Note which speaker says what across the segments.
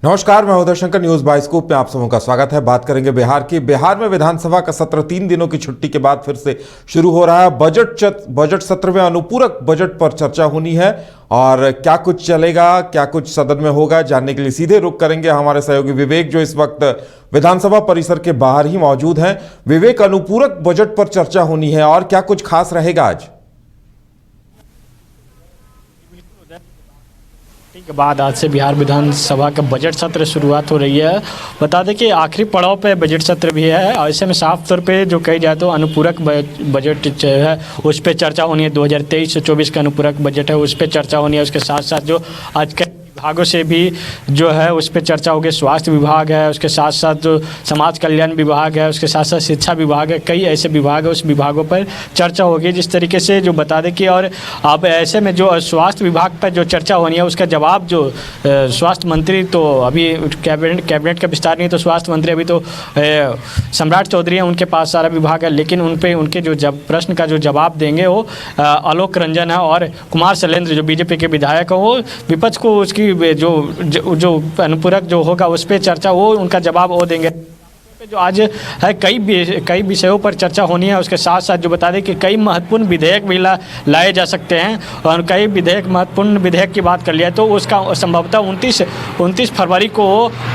Speaker 1: नमस्कार, मैं Uday Shankar. News bioscope में आप सबों का स्वागत है। बात करेंगे बिहार की। बिहार में विधानसभा का सत्र 3 दिनों की छुट्टी के बाद फिर से शुरू हो रहा है। बजट सत्र में अनुपूरक बजट पर चर्चा होनी है और क्या कुछ चलेगा, क्या कुछ सदन में होगा, जानने के लिए सीधे रुख करेंगे हमारे सहयोगी विवेक, जो इस वक्त विधानसभा परिसर के बाहर ही मौजूद हैं। विवेक, अनुपूरक बजट पर चर्चा होनी है और क्या कुछ खास रहेगा आज?
Speaker 2: के बाद आज से बिहार विधानसभा का बजट सत्र शुरुआत हो रही है। बता दें कि आखिरी पड़ाव पे बजट सत्र भी है और ऐसे में साफ तौर पे जो कही जाए तो अनुपूरक बजट है उस पर चर्चा होनी है। 2023 से 24 का अनुपूरक बजट है, उस पर चर्चा होनी है। उसके साथ साथ जो आज कई विभागों से भी जो है उस पर चर्चा होगी। स्वास्थ्य विभाग है, उसके साथ साथ जो समाज कल्याण विभाग है, उसके साथ साथ शिक्षा विभाग है, कई ऐसे विभाग है, उस विभागों पर चर्चा होगी। जिस तरीके से जो बता दें कि और अब ऐसे में जो स्वास्थ्य विभाग पर जो चर्चा होनी है उसका जवाब जो स्वास्थ्य मंत्री, तो अभी कैबिनेट का विस्तार नहीं, तो स्वास्थ्य मंत्री अभी तो सम्राट चौधरी हैं, उनके पास सारा विभाग है, लेकिन उनके जो प्रश्न का जो जवाब देंगे वो आलोक रंजन है और कुमार शैलेंद्र जो बीजेपी के विधायक हैं, वो विपक्ष को उसकी जो अनुपूरक जो होगा उस पर चर्चा, वो उनका जवाब वो देंगे। जो आज है कई विषयों पर चर्चा होनी है। उसके साथ साथ जो बता दें कि कई महत्वपूर्ण विधेयक भी लाए जा सकते हैं और कई महत्वपूर्ण विधेयक की बात कर लिया तो उसका संभवतः 29 फरवरी को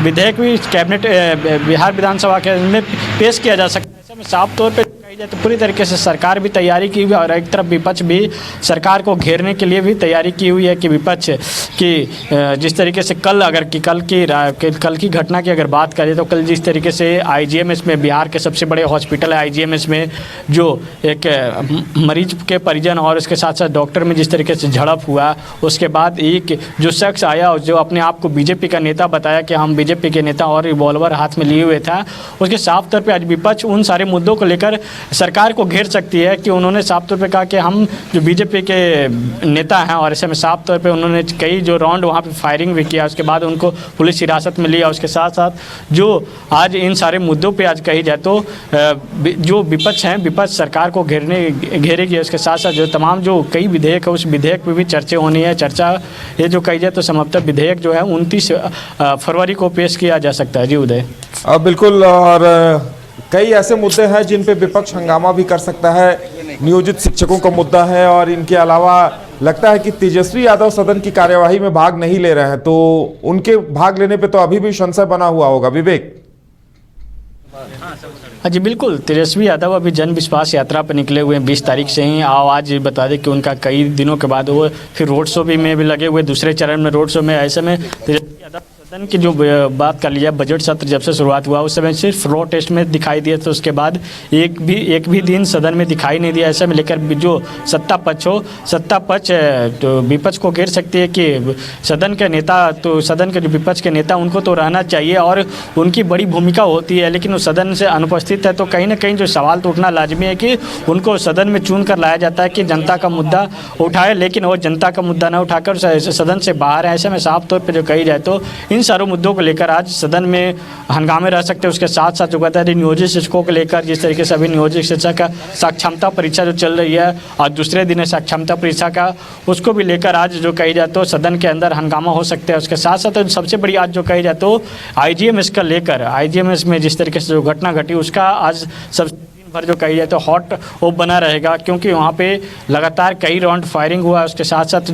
Speaker 2: विधेयक भी कैबिनेट बिहार विधानसभा के में पेश किया जा सकता है। ऐसे में साफ तौर पर कही जाए तो पूरी तरीके से सरकार भी तैयारी की हुई है और एक तरफ विपक्ष भी सरकार को घेरने के लिए भी तैयारी की हुई है कि विपक्ष की जिस तरीके से कल की घटना की अगर बात करें तो कल जिस तरीके से आईजीएमएस में, बिहार के सबसे बड़े हॉस्पिटल है आईजीएमएस में, जो एक मरीज के परिजन और उसके साथ साथ डॉक्टर में जिस तरीके से झड़प हुआ, उसके बाद एक जो शख्स आया जो अपने आप को बीजेपी का नेता बताया कि हम बीजेपी के नेता और रिवॉल्वर हाथ में लिए हुए था, उसके साफ तौर पर आज विपक्ष उन सारे मुद्दों को लेकर सरकार को घेर सकती है कि उन्होंने साफ तौर पे कहा कि हम जो बीजेपी के नेता हैं और ऐसे में साफ तौर पे उन्होंने कई जो राउंड वहाँ पे फायरिंग भी किया, उसके बाद उनको पुलिस हिरासत में लिया। उसके साथ साथ जो आज इन सारे मुद्दों पे आज कही जाए तो जो विपक्ष हैं, विपक्ष सरकार को घेरेगी। उसके साथ साथ जो तमाम जो कई विधेयक है उस विधेयक पर भी चर्चा होनी है। ये जो कही जाए तो संभवतः विधेयक जो है 29 फरवरी को पेश किया जा सकता है। जी उदय,
Speaker 1: बिल्कुल। और कई ऐसे मुद्दे हैं जिन पे विपक्ष हंगामा भी कर सकता है। नियोजित शिक्षकों का मुद्दा है और इनके अलावा लगता है कि तेजस्वी यादव सदन की कार्यवाही में भाग नहीं ले रहे हैं, तो उनके भाग लेने पे तो अभी भी संशय बना हुआ होगा। विवेक
Speaker 2: जी बिल्कुल, तेजस्वी यादव अभी जन विश्वास यात्रा पर निकले हुए हैं 20 तारीख से ही। आज बता दें कि उनका कई दिनों के बाद वो फिर रोड शो में भी लगे हुए, दूसरे चरण में रोड शो में। ऐसे में तेजस्वी यादव सदन की जो बात कर लिया, बजट सत्र जब से शुरुआत हुआ उस समय सिर्फ फ्लोर टेस्ट में दिखाई दिए, तो उसके बाद एक भी दिन सदन में दिखाई नहीं दिया। ऐसे में लेकर जो सत्ता पक्ष तो विपक्ष को घेर सकती है कि सदन के नेता, तो सदन के जो विपक्ष के नेता उनको तो रहना चाहिए और उनकी बड़ी भूमिका होती है, लेकिन वो सदन से अनुपस्थित है तो कहीं ना कहीं जो सवाल तो उठना लाजमी है कि उनको सदन में चुन कर लाया जाता है कि जनता का मुद्दा उठाए, लेकिन वो जनता का मुद्दा न उठाकर सदन से बाहर है। ऐसे में साफ तौर पर जो कही जाए तो इन सारों मुद्दों को लेकर आज सदन में हंगामे रह सकते हैं। उसके साथ साथ जो कहता है नियोजित शिक्षकों को लेकर, जिस तरीके से अभी नियोजित शिक्षक का साक्षरता परीक्षा जो चल रही है और दूसरे दिन है साक्षरता परीक्षा का, उसको भी लेकर आज जो कही जाए तो सदन के अंदर हंगामा हो सकता है। उसके साथ साथ सबसे बड़ी आज जो कही जाए तो आईजीएमएस का लेकर, आईजीएमएस में जिस तरीके से जो घटना घटी उसका आज सब पर जो कही जाए तो हॉट वो बना रहेगा, क्योंकि वहाँ पे लगातार कई राउंड फायरिंग हुआ। उसके साथ साथ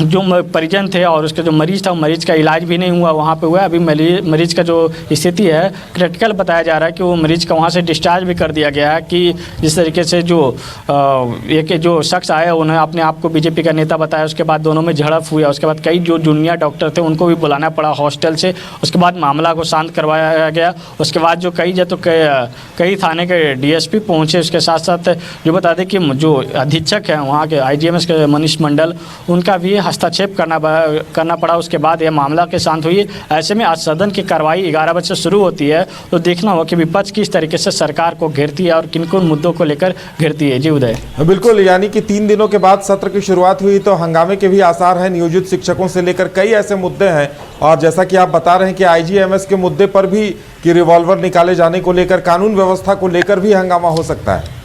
Speaker 2: जो परिजन थे और उसका जो मरीज था, मरीज का इलाज भी नहीं हुआ वहाँ पे हुआ। अभी मरीज का जो स्थिति है क्रिटिकल बताया जा रहा है कि वो मरीज का वहाँ से डिस्चार्ज भी कर दिया गया है। कि जिस तरीके से जो शख्स आया उन्होंने अपने आप को बीजेपी का नेता बताया, उसके बाद दोनों में झड़प हुई। उसके बाद कई जो जूनियर डॉक्टर थे उनको भी बुलाना पड़ा हॉस्टल से, उसके बाद मामला को शांत करवाया गया। उसके बाद जो कही जाए तो कई थाने के डीएसपी पहुँचे। उसके साथ साथ जो बता दें कि जो अधीक्षक हैं वहाँ के आईजीएमएस के मनीष मंडल, उनका भी हस्तक्षेप करना पड़ा। उसके बाद यह मामला के शांत हुई। ऐसे में आज सदन की कार्रवाई 11 बजे से शुरू होती है, तो देखना होगा कि विपक्ष किस तरीके से सरकार को घेरती है और किन किन मुद्दों को लेकर घेरती है। जी उदय,
Speaker 1: बिल्कुल, यानी कि 3 दिनों के बाद सत्र की शुरुआत हुई तो हंगामे के भी आसार हैं। नियोजित शिक्षकों से लेकर कई ऐसे मुद्दे हैं और जैसा कि आप बता रहे हैं कि आईजीएमएस के मुद्दे पर भी कि रिवॉल्वर निकाले जाने को लेकर, कानून व्यवस्था को लेकर भी हंगामा हो सकता है।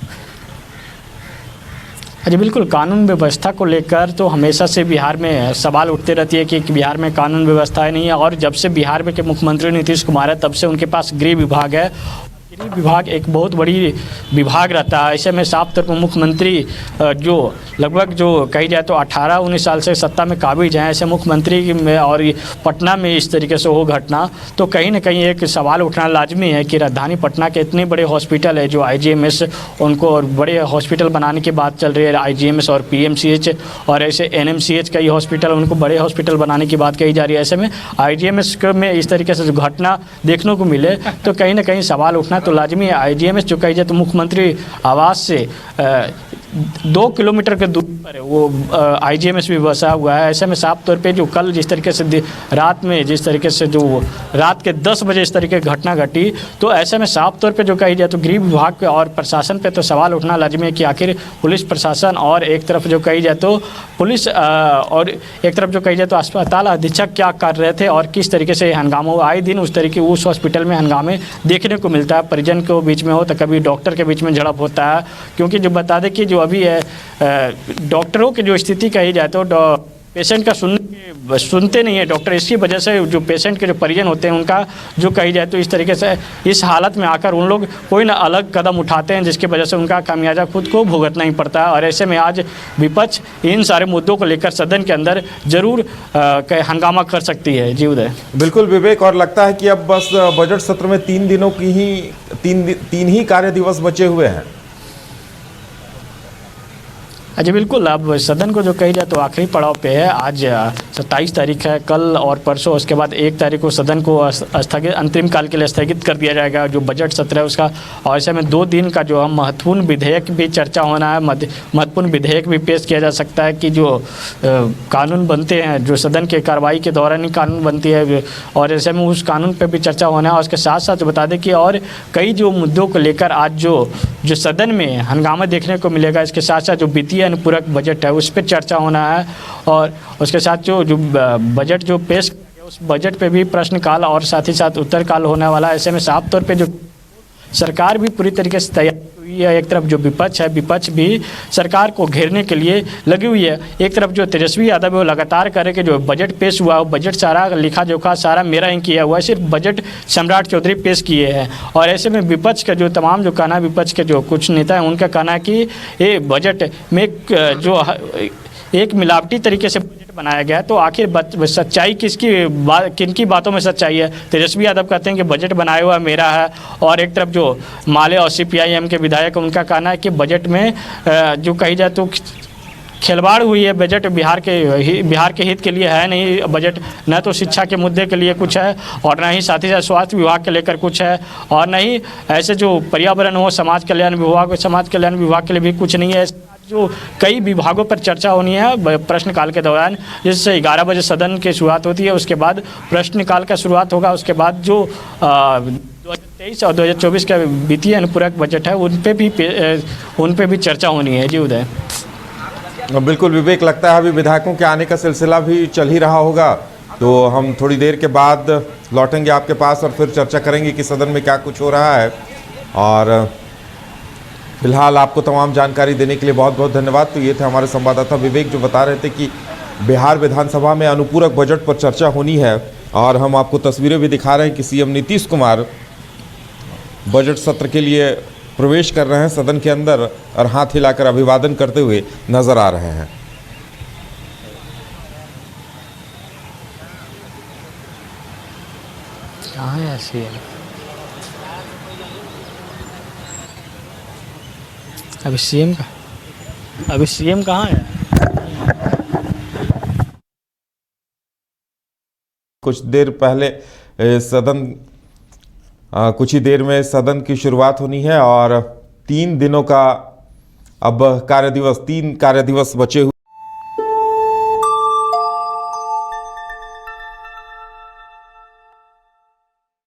Speaker 2: जी बिल्कुल, कानून व्यवस्था को लेकर तो हमेशा से बिहार में सवाल उठते रहती है कि बिहार में कानून व्यवस्था नहीं है। और जब से बिहार में के मुख्यमंत्री नीतीश कुमार है तब से उनके पास गृह विभाग है। गृह विभाग एक बहुत बड़ी विभाग रहता है। ऐसे में साफ तौर पर मुख्यमंत्री जो लगभग जो कही जाए तो 18-19 साल से सत्ता में काबिज हैं, ऐसे मुख्यमंत्री में और पटना में इस तरीके से हो घटना तो कहीं ना कहीं एक सवाल उठना लाजमी है कि राजधानी पटना के इतने बड़े हॉस्पिटल है जो IGMS, उनको और बड़े हॉस्पिटल बनाने की बात चल रही है। IGMS और PMCH और ऐसे NMCH कई हॉस्पिटल, उनको बड़े हॉस्पिटल बनाने की बात कही जा रही है। ऐसे में IGMS में इस तरीके से जो घटना देखने को मिले तो कहीं ना कहीं सवाल उठना तो लाजमी है। IGMS जो कही जाए तो मुख्यमंत्री आवास से 2 किलोमीटर के दूरी पर वो IGMS भी बसा हुआ है। ऐसे में साफ तौर पे जो कल जिस तरीके से रात में जिस तरीके से जो रात के 10 बजे इस तरीके की घटना घटी तो ऐसे में साफ तौर पे जो कही जाए तो गृह विभाग पे और प्रशासन पे तो सवाल उठना लाजमी है कि आखिर पुलिस प्रशासन और एक तरफ जो कही जाए तो पुलिस और एक तरफ जो कही जाए तो अस्पताल अधीक्षक क्या कर रहे थे और किस तरीके से हंगामा हो। आए दिन उस तरीके उस हॉस्पिटल में हंगामे देखने को मिलता है। परिजन के बीच में हो तो कभी डॉक्टर के बीच में झड़प होता है, क्योंकि जो बता दें कि जो अभी है डॉक्टरों की जो स्थिति कही जाए तो पेशेंट का सुनते नहीं है डॉक्टर। इसकी वजह से जो पेशेंट के जो परिजन होते हैं उनका जो कही जाए तो इस तरीके से इस हालत में आकर उन लोग कोई ना अलग कदम उठाते हैं जिसकी वजह से उनका खामियाजा खुद को भुगतना ही पड़ता है। और ऐसे में आज विपक्ष इन सारे मुद्दों को लेकर सदन के अंदर जरूर हंगामा कर सकती है। जी उदय।
Speaker 1: बिल्कुल विवेक, और लगता है कि अब बस बजट सत्र में 3 दिनों की तीन ही कार्य दिवस बचे हुए हैं।
Speaker 2: जी बिल्कुल, अब सदन को जो कही जाए तो आखिरी पड़ाव पे है। आज 27 तारीख है, कल और परसों उसके बाद 1 तारीख को सदन को स्थगित अंतरिम काल के लिए स्थगित कर दिया जाएगा जो बजट सत्र है उसका। और ऐसे में 2 दिन का जो महत्वपूर्ण विधेयक भी चर्चा होना है, महत्वपूर्ण विधेयक भी पेश किया जा सकता है कि जो कानून बनते हैं जो सदन के कार्रवाई के दौरान ही कानून बनती है और ऐसे में उस कानून पर भी चर्चा होना है। और उसके साथ साथ बता दें कि और कई जो मुद्दों को लेकर आज जो सदन में हंगामा देखने को मिलेगा। इसके साथ साथ जो वित्तीय अनुपूरक बजट है उस पर चर्चा होना है और उसके साथ जो बजट जो पेश उस बजट पे भी प्रश्नकाल और साथ ही साथ उत्तरकाल होने वाला है। ऐसे में साफ तौर पे जो सरकार भी पूरी तरीके से तैयार हुई है। एक तरफ जो विपक्ष है, विपक्ष भी सरकार को घेरने के लिए लगी हुई है। एक तरफ जो तेजस्वी यादव है वो लगातार करे कि जो बजट पेश हुआ वो बजट सारा लिखा जोखा सारा मेरा ही किया हुआ है, सिर्फ बजट सम्राट चौधरी पेश किए हैं। और ऐसे में विपक्ष का जो तमाम जो कहना, विपक्ष के जो कुछ नेता हैं उनका कहना है कि ये बजट में जो एक मिलावटी तरीके से बजट बनाया गया है। तो आखिर सच्चाई किनकी बातों में सच्चाई है? तेजस्वी यादव कहते हैं कि बजट बनाया हुआ मेरा है और एक तरफ जो माले और CPIM के विधायक उनका कहना है कि बजट में जो कही जाए तो खिलवाड़ हुई है। बजट बिहार के हित के लिए है नहीं। बजट न तो शिक्षा के मुद्दे के लिए कुछ है और न ही साथ ही साथ स्वास्थ्य विभाग के लेकर कुछ है और न ही ऐसे जो पर्यावरण हो, समाज कल्याण विभाग के लिए भी कुछ नहीं है। जो कई विभागों पर चर्चा होनी है प्रश्नकाल के दौरान, जिससे 11 बजे सदन की शुरुआत होती है। उसके बाद प्रश्नकाल का शुरुआत होगा। उसके बाद जो 2023 और 2024 का वित्तीय अनुपूरक बजट है उन पे भी चर्चा होनी है। जी उदय।
Speaker 1: बिल्कुल विवेक, लगता है अभी विधायकों के आने का सिलसिला भी चल ही रहा होगा, तो हम थोड़ी देर के बाद लौटेंगे आपके पास और फिर चर्चा करेंगे कि सदन में क्या कुछ हो रहा है। और फिलहाल आपको तमाम जानकारी देने के लिए बहुत बहुत धन्यवाद। तो ये थे हमारे संवाददाता विवेक जो बता रहे थे कि बिहार विधानसभा में अनुपूरक बजट पर चर्चा होनी है और हम आपको तस्वीरें भी दिखा रहे हैं कि CM नीतीश कुमार बजट सत्र के लिए प्रवेश कर रहे हैं सदन के अंदर और हाथ हिलाकर अभिवादन करते हुए नजर आ रहे हैं।
Speaker 2: कहाँ है CM? अभी CM कहाँ है?
Speaker 1: कुछ देर पहले कुछ ही देर में सदन की शुरुआत होनी है और 3 दिनों का अब 3 कार्य दिवस बचे हुए।